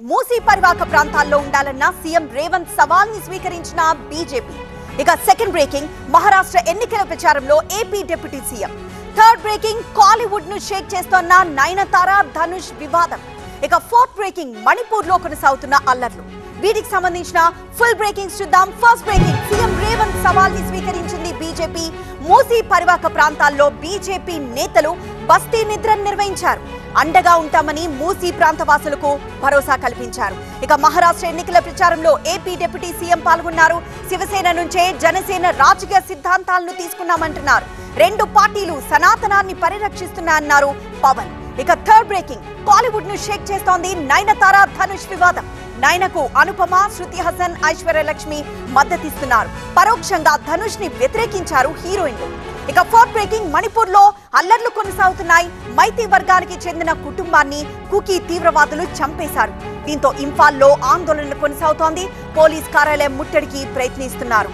మూసీ పరివాహక ప్రాంతాల్లో ఉండాలన్న సీఎం రేవంత్ సవాల్ని స్వీకరించిన బీజేపీ. ఇక సెకండ్ బ్రేకింగ్, మహారాష్ట్ర ఎన్నికల ప్రచారంలో AP deputy CM. Third breaking, Kollywood ను షేక్ చేస్తోన్న నయనతార ధనుష్ వివాదం. ఇక ఫోర్త్ బ్రేకింగ్, మణిపూర్ లో కొనసాగుతున్న అల్లర్లు. వీటికి సంబంధించిన ఫుల్ బ్రేకింగ్స్ చూద్దాం. ఫస్ట్ బ్రేకింగ్, సీఎం రేవంత్ సవాల్ని స్వీకరించింది బీజేపీ. మూసీ పరివాహక ప్రాంతాల్లో బీజేపీ నేతలు బస్తీ నిద్రను నిర్వహించారు. అండగా ఉంటామని మూసీ ప్రాంత వాసులకు భరోసా కల్పించారు. ఇక మహారాష్ట్ర ఎన్నికల ప్రచారంలో ఏపీ డిప్యూటీ సీఎం పాల్గొన్నారు. శివసేన నుంచే జనసేన రాజకీయ సిద్ధాంతాలను తీసుకున్నామంటున్నారు. రెండు పార్టీలు సనాతనాన్ని పరిరక్షిస్తున్నాయన్నారు పవన్. ఇక థర్డ్ బ్రేకింగ్, బాలీవుడ్ ను షేక్ చేస్తోంది నయనతార ధనుష్ వివాదం. నయనకు అనుపమ, శృతి హాసన్, ఐశ్వర్యలక్ష్మి మద్దతిస్తున్నారు. పరోక్షంగా ధనుష్ ని వ్యతిరేకించారు హీరోయిన్లు. ఇక ఫోర్త్ బ్రేకింగ్, మణిపూర్ లో అల్లర్లు కొనసాగుతున్నాయి. మైతీ వర్గానికి చెందిన కుటుంబాన్ని కుకీ తీవ్రవాదులు చంపేశారు. దీంతో ఇంఫాల్లో ఆందోళన కొనసాగుతోంది. పోలీస్ కార్యాలయం ముట్టడికి ప్రయత్నిస్తున్నారు.